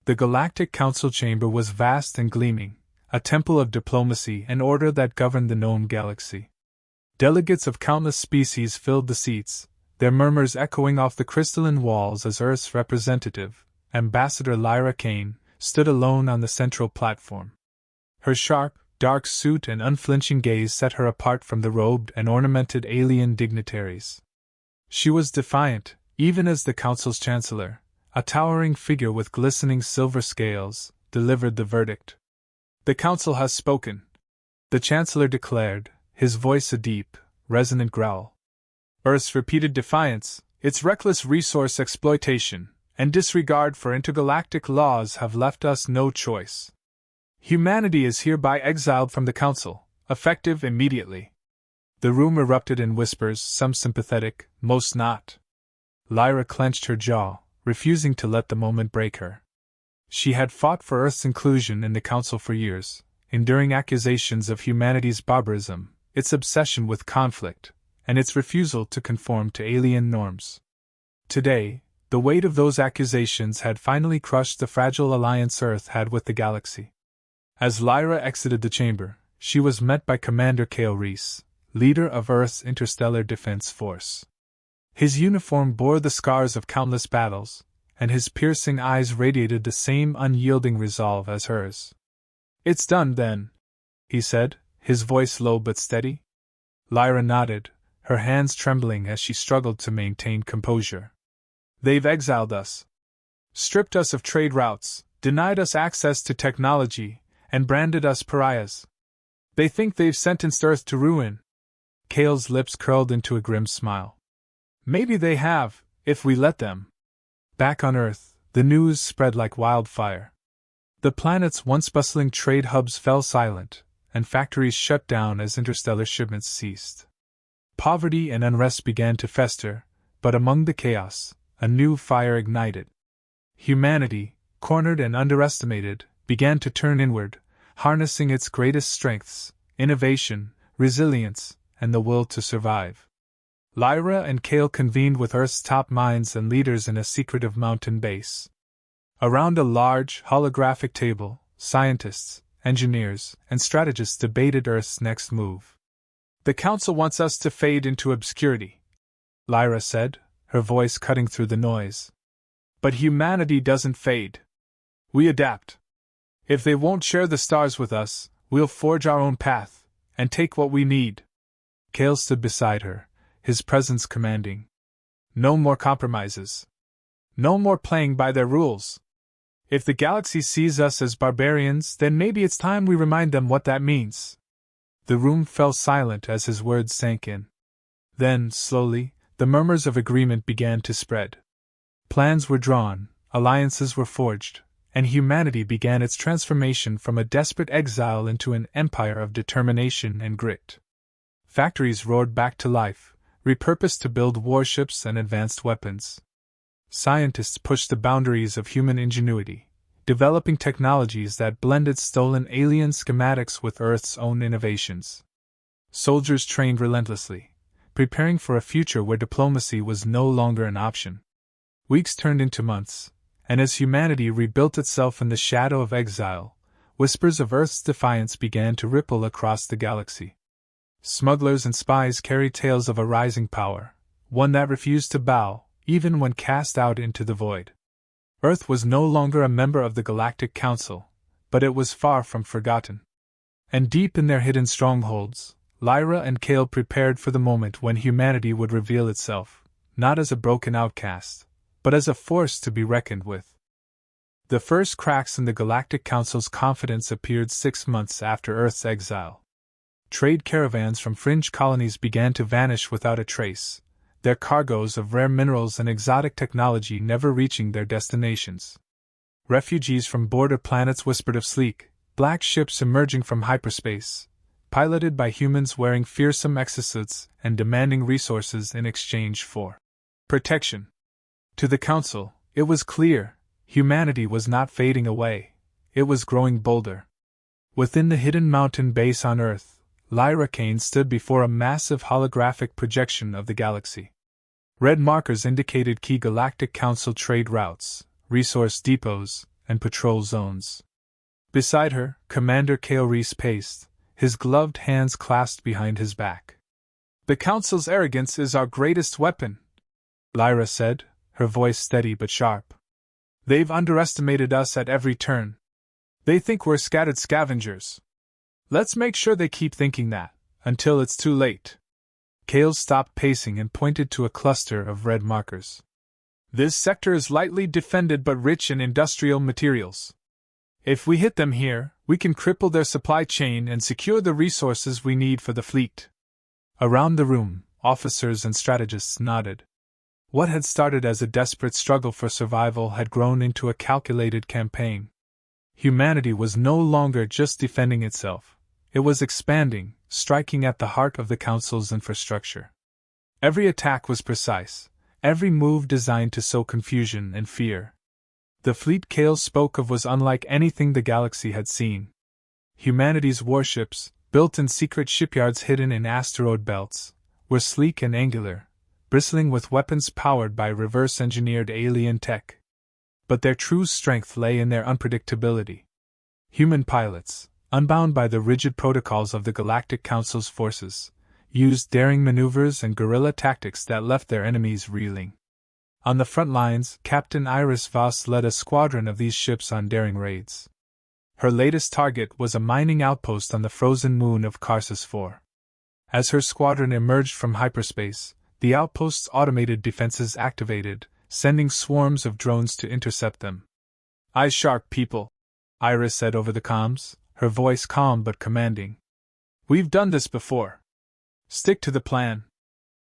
The Galactic Council chamber was vast and gleaming, a temple of diplomacy and order that governed the known galaxy. Delegates of countless species filled the seats, their murmurs echoing off the crystalline walls as Earth's representative, Ambassador Lyra Kane, stood alone on the central platform. Her sharp, dark suit and unflinching gaze set her apart from the robed and ornamented alien dignitaries. She was defiant, even as the Council's Chancellor, a towering figure with glistening silver scales, delivered the verdict. "The Council has spoken," the Chancellor declared, his voice a deep, resonant growl. "Earth's repeated defiance, its reckless resource exploitation, and disregard for intergalactic laws have left us no choice. Humanity is hereby exiled from the Council, effective immediately." The room erupted in whispers, some sympathetic, most not. Lyra clenched her jaw, refusing to let the moment break her. She had fought for Earth's inclusion in the Council for years, enduring accusations of humanity's barbarism, its obsession with conflict, and its refusal to conform to alien norms. Today, the weight of those accusations had finally crushed the fragile alliance Earth had with the galaxy. As Lyra exited the chamber, she was met by Commander Kale Reese, leader of Earth's Interstellar Defense Force. His uniform bore the scars of countless battles, and his piercing eyes radiated the same unyielding resolve as hers. "It's done, then," he said, his voice low but steady. Lyra nodded, her hands trembling as she struggled to maintain composure. "They've exiled us. Stripped us of trade routes, denied us access to technology, and branded us pariahs. They think they've sentenced Earth to ruin." Kale's lips curled into a grim smile. "Maybe they have, if we let them." Back on Earth, the news spread like wildfire. The planet's once bustling trade hubs fell silent, and factories shut down as interstellar shipments ceased. Poverty and unrest began to fester, but among the chaos, a new fire ignited. Humanity, cornered and underestimated, began to turn inward, harnessing its greatest strengths, innovation, resilience, and the will to survive. Lyra and Kale convened with Earth's top minds and leaders in a secretive mountain base. Around a large, holographic table, scientists, engineers, and strategists debated Earth's next move. "The Council wants us to fade into obscurity," Lyra said, her voice cutting through the noise. "But humanity doesn't fade. We adapt. If they won't share the stars with us, we'll forge our own path, and take what we need." Kale stood beside her, his presence commanding. "No more compromises. No more playing by their rules. If the galaxy sees us as barbarians, then maybe it's time we remind them what that means." The room fell silent as his words sank in. Then, slowly, the murmurs of agreement began to spread. Plans were drawn, alliances were forged, and humanity began its transformation from a desperate exile into an empire of determination and grit. Factories roared back to life, repurposed to build warships and advanced weapons. Scientists pushed the boundaries of human ingenuity, developing technologies that blended stolen alien schematics with Earth's own innovations. Soldiers trained relentlessly, preparing for a future where diplomacy was no longer an option. Weeks turned into months, and as humanity rebuilt itself in the shadow of exile, whispers of Earth's defiance began to ripple across the galaxy. Smugglers and spies carried tales of a rising power, one that refused to bow, even when cast out into the void. Earth was no longer a member of the Galactic Council, but it was far from forgotten. And deep in their hidden strongholds, Lyra and Kale prepared for the moment when humanity would reveal itself, not as a broken outcast, but as a force to be reckoned with. The first cracks in the Galactic Council's confidence appeared 6 months after Earth's exile. Trade caravans from fringe colonies began to vanish without a trace, their cargoes of rare minerals and exotic technology never reaching their destinations. Refugees from border planets whispered of sleek, black ships emerging from hyperspace, piloted by humans wearing fearsome exosuits and demanding resources in exchange for protection. To the Council, it was clear, humanity was not fading away, it was growing bolder. Within the hidden mountain base on Earth, Lyra Kane stood before a massive holographic projection of the galaxy. Red markers indicated key Galactic Council trade routes, resource depots, and patrol zones. Beside her, Commander Kale Reese paced, his gloved hands clasped behind his back. "The Council's arrogance is our greatest weapon," Lyra said, her voice steady but sharp. "They've underestimated us at every turn. They think we're scattered scavengers. Let's make sure they keep thinking that, until it's too late." Kale stopped pacing and pointed to a cluster of red markers. "This sector is lightly defended but rich in industrial materials. If we hit them here, we can cripple their supply chain and secure the resources we need for the fleet." Around the room, officers and strategists nodded. What had started as a desperate struggle for survival had grown into a calculated campaign. Humanity was no longer just defending itself. It was expanding, striking at the heart of the Council's infrastructure. Every attack was precise, every move designed to sow confusion and fear. The fleet Kale spoke of was unlike anything the galaxy had seen. Humanity's warships, built in secret shipyards hidden in asteroid belts, were sleek and angular, bristling with weapons powered by reverse-engineered alien tech. But their true strength lay in their unpredictability. Human pilots, unbound by the rigid protocols of the Galactic Council's forces, used daring maneuvers and guerrilla tactics that left their enemies reeling. On the front lines, Captain Iris Voss led a squadron of these ships on daring raids. Her latest target was a mining outpost on the frozen moon of Karsus IV. As her squadron emerged from hyperspace, the outpost's automated defenses activated, sending swarms of drones to intercept them. "Eyes sharp, people," Iris said over the comms, her voice calm but commanding. "We've done this before. Stick to the plan."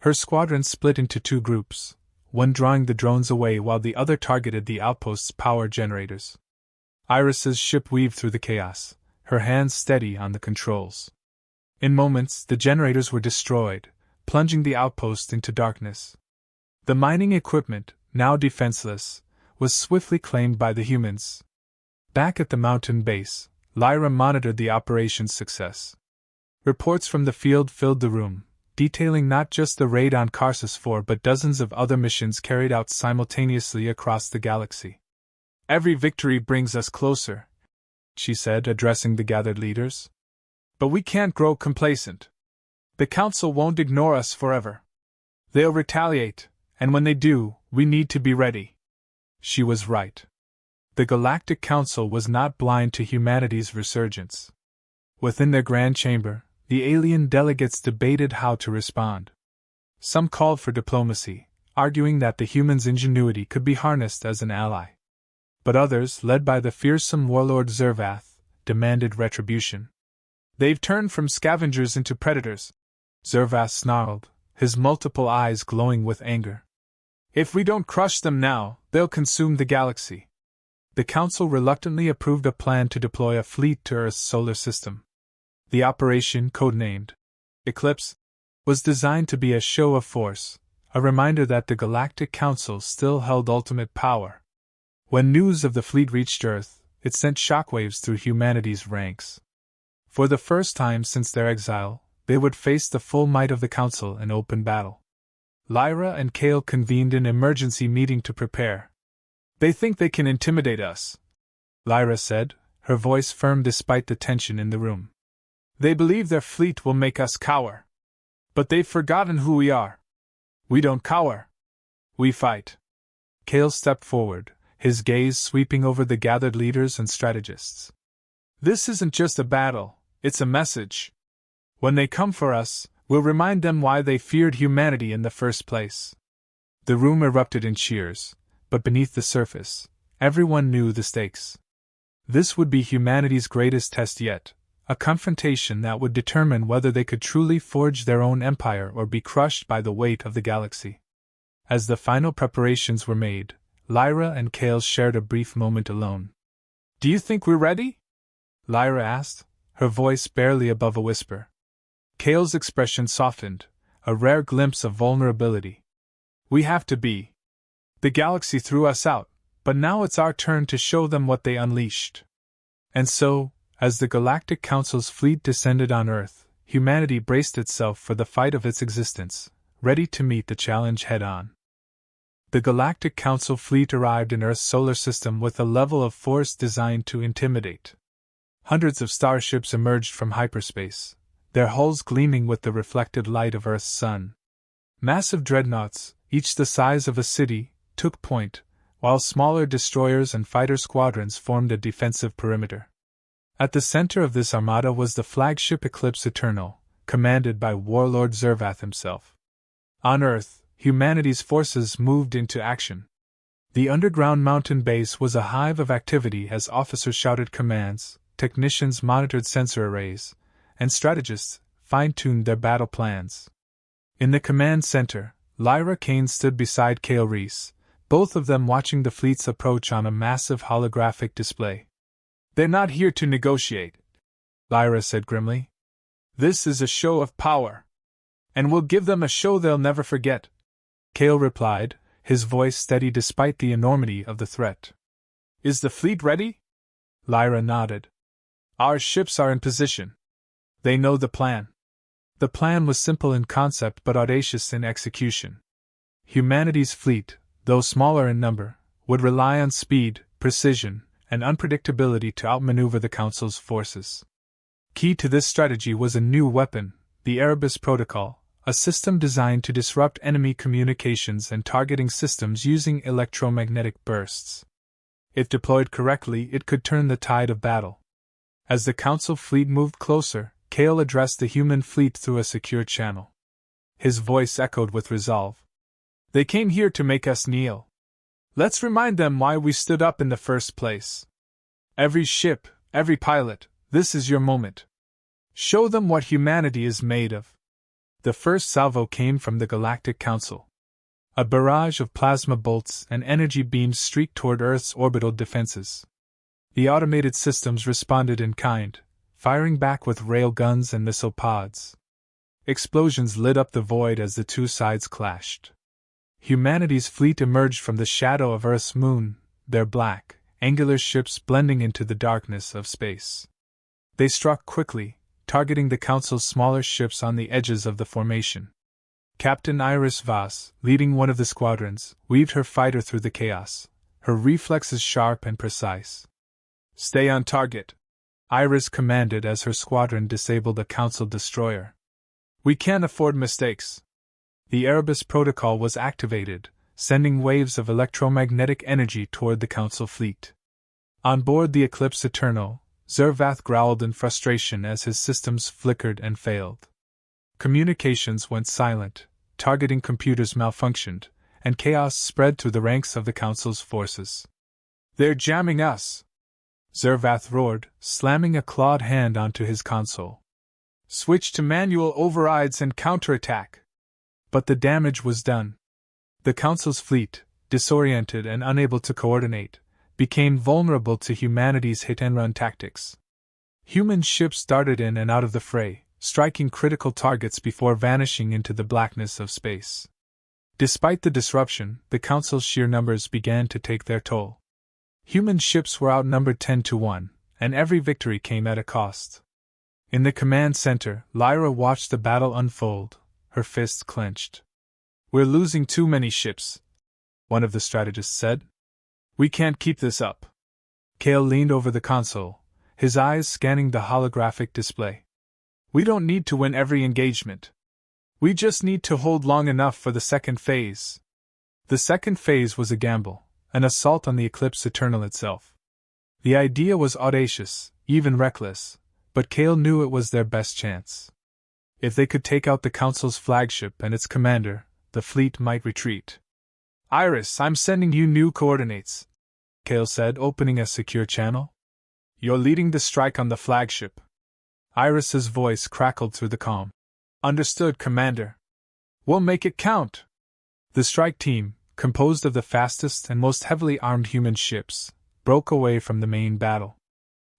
Her squadron split into two groups, one drawing the drones away while the other targeted the outpost's power generators. Iris's ship weaved through the chaos, her hands steady on the controls. In moments, the generators were destroyed, plunging the outpost into darkness. The mining equipment, now defenseless, was swiftly claimed by the humans. Back at the mountain base, Lyra monitored the operation's success. Reports from the field filled the room, detailing not just the raid on Karsus IV but dozens of other missions carried out simultaneously across the galaxy. "Every victory brings us closer," she said, addressing the gathered leaders. "But we can't grow complacent. The Council won't ignore us forever. They'll retaliate, and when they do, we need to be ready." She was right. The Galactic Council was not blind to humanity's resurgence. Within their grand chamber, the alien delegates debated how to respond. Some called for diplomacy, arguing that the humans' ingenuity could be harnessed as an ally. But others, led by the fearsome warlord Zervath, demanded retribution. "They've turned from scavengers into predators," Zervath snarled, his multiple eyes glowing with anger. "If we don't crush them now, they'll consume the galaxy." The Council reluctantly approved a plan to deploy a fleet to Earth's solar system. The operation, codenamed Eclipse, was designed to be a show of force, a reminder that the Galactic Council still held ultimate power. When news of the fleet reached Earth, it sent shockwaves through humanity's ranks. For the first time since their exile, they would face the full might of the Council in open battle. Lyra and Kale convened an emergency meeting to prepare. "They think they can intimidate us," Lyra said, her voice firm despite the tension in the room. "They believe their fleet will make us cower. But they've forgotten who we are. We don't cower. We fight." Kale stepped forward, his gaze sweeping over the gathered leaders and strategists. "This isn't just a battle, it's a message. When they come for us, we'll remind them why they feared humanity in the first place." The room erupted in cheers, but beneath the surface, everyone knew the stakes. This would be humanity's greatest test yet, a confrontation that would determine whether they could truly forge their own empire or be crushed by the weight of the galaxy. As the final preparations were made, Lyra and Kale shared a brief moment alone. "Do you think we're ready?" Lyra asked, her voice barely above a whisper. Kale's expression softened, a rare glimpse of vulnerability. "We have to be. The galaxy threw us out, but now it's our turn to show them what they unleashed." And so, as the Galactic Council's fleet descended on Earth, humanity braced itself for the fight of its existence, ready to meet the challenge head-on. The Galactic Council fleet arrived in Earth's solar system with a level of force designed to intimidate. Hundreds of starships emerged from hyperspace, their hulls gleaming with the reflected light of Earth's sun. Massive dreadnoughts, each the size of a city, took point, while smaller destroyers and fighter squadrons formed a defensive perimeter. At the center of this armada was the flagship Eclipse Eternal, commanded by Warlord Zervath himself. On Earth, humanity's forces moved into action. The underground mountain base was a hive of activity as officers shouted commands, technicians monitored sensor arrays, and strategists fine-tuned their battle plans. In the command center, Lyra Kane stood beside Kale Reese, both of them watching the fleet's approach on a massive holographic display. "They're not here to negotiate," Lyra said grimly. "This is a show of power. And we'll give them a show they'll never forget," Kale replied, his voice steady despite the enormity of the threat. "Is the fleet ready?" Lyra nodded. "Our ships are in position. They know the plan." The plan was simple in concept but audacious in execution. Humanity's fleet, though smaller in number, would rely on speed, precision, and unpredictability to outmaneuver the Council's forces. Key to this strategy was a new weapon, the Erebus Protocol, a system designed to disrupt enemy communications and targeting systems using electromagnetic bursts. If deployed correctly, it could turn the tide of battle. As the Council fleet moved closer, Kale addressed the human fleet through a secure channel. His voice echoed with resolve. "They came here to make us kneel. Let's remind them why we stood up in the first place. Every ship, every pilot, this is your moment. Show them what humanity is made of." The first salvo came from the Galactic Council. A barrage of plasma bolts and energy beams streaked toward Earth's orbital defenses. The automated systems responded in kind, firing back with rail guns and missile pods. Explosions lit up the void as the two sides clashed. Humanity's fleet emerged from the shadow of Earth's moon, their black, angular ships blending into the darkness of space. They struck quickly, targeting the Council's smaller ships on the edges of the formation. Captain Iris Voss, leading one of the squadrons, weaved her fighter through the chaos, her reflexes sharp and precise. "Stay on target," Iris commanded as her squadron disabled a Council destroyer. "We can't afford mistakes." The Erebus Protocol was activated, sending waves of electromagnetic energy toward the Council fleet. On board the Eclipse Eternal, Zervath growled in frustration as his systems flickered and failed. Communications went silent, targeting computers malfunctioned, and chaos spread through the ranks of the Council's forces. "They're jamming us!" Zervath roared, slamming a clawed hand onto his console. "Switch to manual overrides and counterattack." But the damage was done. The Council's fleet, disoriented and unable to coordinate, became vulnerable to humanity's hit-and-run tactics. Human ships darted in and out of the fray, striking critical targets before vanishing into the blackness of space. Despite the disruption, the Council's sheer numbers began to take their toll. Human ships were outnumbered 10-1, and every victory came at a cost. In the command center, Lyra watched the battle unfold, her fists clenched. "We're losing too many ships," one of the strategists said. "We can't keep this up." Kale leaned over the console, his eyes scanning the holographic display. "We don't need to win every engagement. We just need to hold long enough for the second phase." The second phase was a gamble, an assault on the Eclipse Eternal itself. The idea was audacious, even reckless, but Kale knew it was their best chance. If they could take out the Council's flagship and its commander, the fleet might retreat. "Iris, I'm sending you new coordinates," Kale said, opening a secure channel. "You're leading the strike on the flagship." Iris's voice crackled through the calm. "Understood, Commander. We'll make it count." The strike team, composed of the fastest and most heavily armed human ships, broke away from the main battle.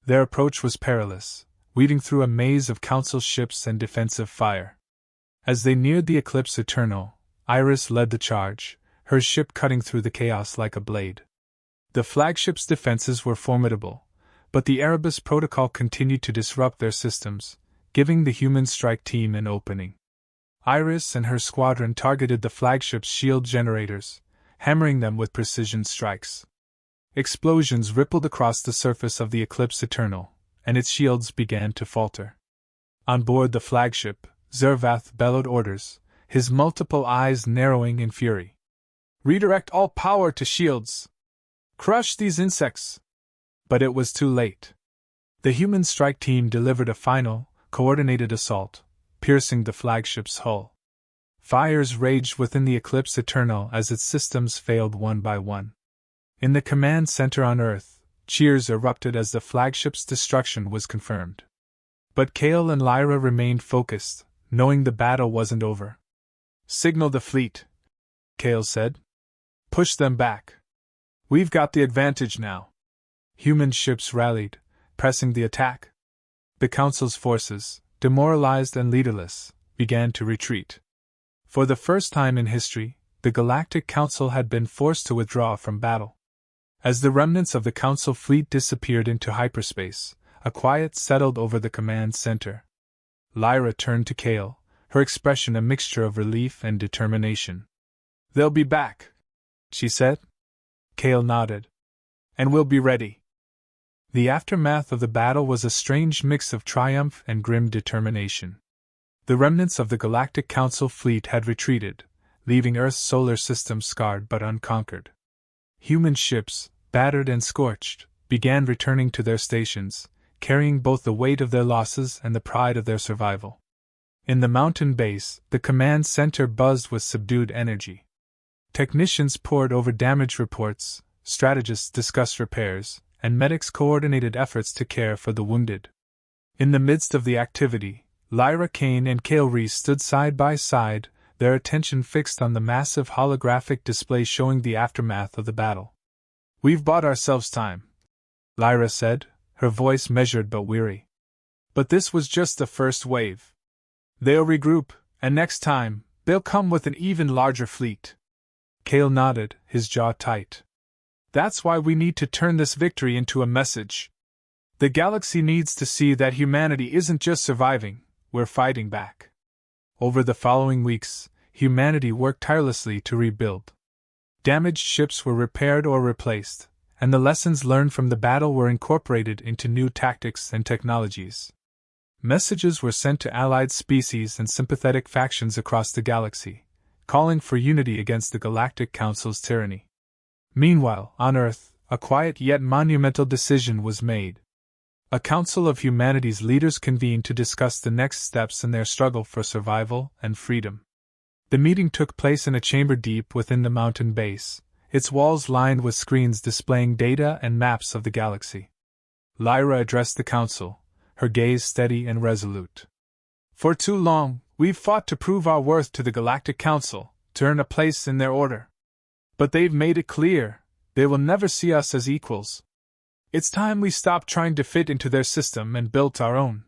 Their approach was perilous, weaving through a maze of Council ships and defensive fire. As they neared the Eclipse Eternal, Iris led the charge, her ship cutting through the chaos like a blade. The flagship's defenses were formidable, but the Erebus Protocol continued to disrupt their systems, giving the human strike team an opening. Iris and her squadron targeted the flagship's shield generators, hammering them with precision strikes. Explosions rippled across the surface of the Eclipse Eternal, and its shields began to falter. On board the flagship, Zervath bellowed orders, his multiple eyes narrowing in fury. "Redirect all power to shields! Crush these insects!" But it was too late. The human strike team delivered a final, coordinated assault, piercing the flagship's hull. Fires raged within the Eclipse Eternal as its systems failed one by one. In the command center on Earth, cheers erupted as the flagship's destruction was confirmed. But Kale and Lyra remained focused, knowing the battle wasn't over. "Signal the fleet," Kale said. "Push them back. We've got the advantage now." Human ships rallied, pressing the attack. The Council's forces, demoralized and leaderless, began to retreat. For the first time in history, the Galactic Council had been forced to withdraw from battle. As the remnants of the Council fleet disappeared into hyperspace, a quiet settled over the command center. Lyra turned to Kale, her expression a mixture of relief and determination. "They'll be back," she said. Kale nodded. "And we'll be ready." The aftermath of the battle was a strange mix of triumph and grim determination. The remnants of the Galactic Council fleet had retreated, leaving Earth's solar system scarred but unconquered. Human ships, battered and scorched, began returning to their stations, carrying both the weight of their losses and the pride of their survival. In the mountain base, the command center buzzed with subdued energy. Technicians pored over damage reports, strategists discussed repairs, and medics coordinated efforts to care for the wounded. In the midst of the activity, Lyra Kane and Kale Reese stood side by side, their attention fixed on the massive holographic display showing the aftermath of the battle. "We've bought ourselves time," Lyra said, her voice measured but weary. "But this was just the first wave. They'll regroup, and next time, they'll come with an even larger fleet." Kale nodded, his jaw tight. "That's why we need to turn this victory into a message. The galaxy needs to see that humanity isn't just surviving, we're fighting back." Over the following weeks, humanity worked tirelessly to rebuild. Damaged ships were repaired or replaced, and the lessons learned from the battle were incorporated into new tactics and technologies. Messages were sent to allied species and sympathetic factions across the galaxy, calling for unity against the Galactic Council's tyranny. Meanwhile, on Earth, a quiet yet monumental decision was made. A council of humanity's leaders convened to discuss the next steps in their struggle for survival and freedom. The meeting took place in a chamber deep within the mountain base, its walls lined with screens displaying data and maps of the galaxy. Lyra addressed the council, her gaze steady and resolute. "For too long, we've fought to prove our worth to the Galactic Council, to earn a place in their order. But they've made it clear, they will never see us as equals. It's time we stopped trying to fit into their system and built our own."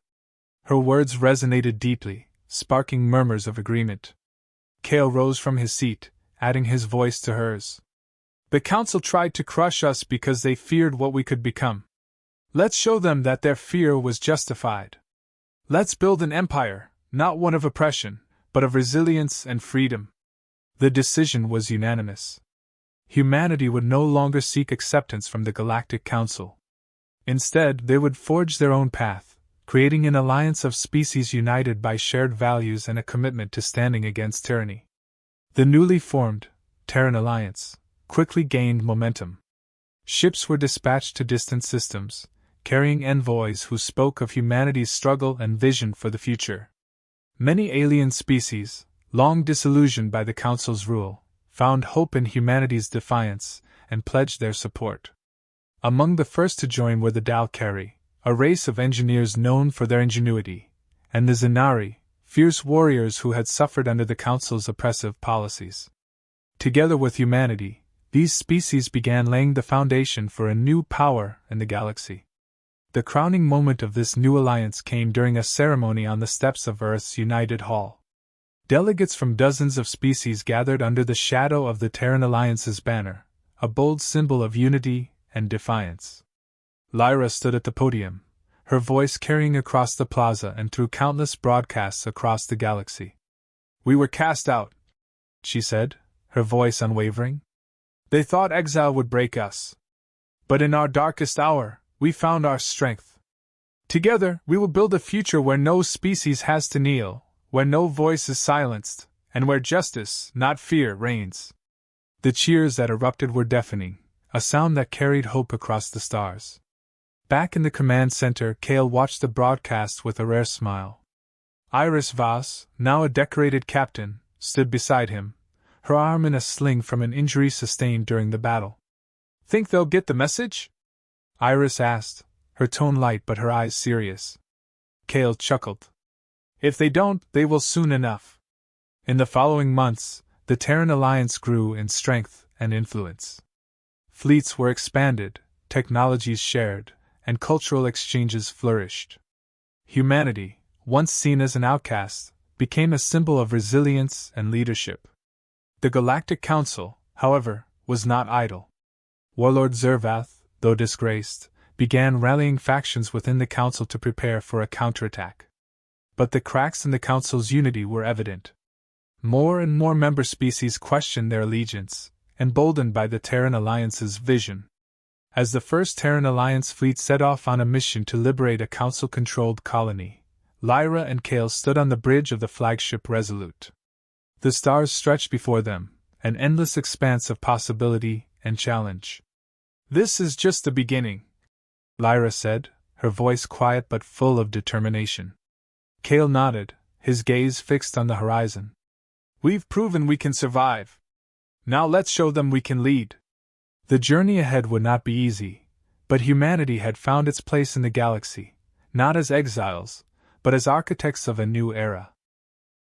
Her words resonated deeply, sparking murmurs of agreement. Kale rose from his seat, adding his voice to hers. "The Council tried to crush us because they feared what we could become. Let's show them that their fear was justified. Let's build an empire, not one of oppression, but of resilience and freedom." The decision was unanimous. Humanity would no longer seek acceptance from the Galactic Council. Instead, they would forge their own path, creating an alliance of species united by shared values and a commitment to standing against tyranny. The newly formed Terran Alliance quickly gained momentum. Ships were dispatched to distant systems, carrying envoys who spoke of humanity's struggle and vision for the future. Many alien species, long disillusioned by the Council's rule, found hope in humanity's defiance and pledged their support. Among the first to join were the Dalkari, a race of engineers known for their ingenuity, and the Zenari, fierce warriors who had suffered under the Council's oppressive policies. Together with humanity, these species began laying the foundation for a new power in the galaxy. The crowning moment of this new alliance came during a ceremony on the steps of Earth's United Hall. Delegates from dozens of species gathered under the shadow of the Terran Alliance's banner, a bold symbol of unity and defiance. Lyra stood at the podium, her voice carrying across the plaza and through countless broadcasts across the galaxy. "We were cast out," she said, her voice unwavering. They thought exile would break us. But in our darkest hour, we found our strength. Together, we will build a future where no species has to kneel, where no voice is silenced, and where justice, not fear, reigns. The cheers that erupted were deafening, a sound that carried hope across the stars. Back in the command center, Kale watched the broadcast with a rare smile. Iris Voss, now a decorated captain, stood beside him, her arm in a sling from an injury sustained during the battle. "Think they'll get the message?" Iris asked, her tone light but her eyes serious. Kale chuckled. "If they don't, they will soon enough." In the following months, the Terran alliance grew in strength and influence. Fleets were expanded, technologies shared, and cultural exchanges flourished. Humanity, once seen as an outcast, became a symbol of resilience and leadership. The Galactic Council, however, was not idle. Warlord Zervath, though disgraced, began rallying factions within the Council to prepare for a counterattack. But the cracks in the Council's unity were evident. More and more member species questioned their allegiance, emboldened by the Terran Alliance's vision. As the first Terran Alliance fleet set off on a mission to liberate a Council-controlled colony, Lyra and Kale stood on the bridge of the flagship Resolute. The stars stretched before them, an endless expanse of possibility and challenge. "This is just the beginning," Lyra said, her voice quiet but full of determination. Kale nodded, his gaze fixed on the horizon. "We've proven we can survive. Now let's show them we can lead." The journey ahead would not be easy, but humanity had found its place in the galaxy, not as exiles, but as architects of a new era.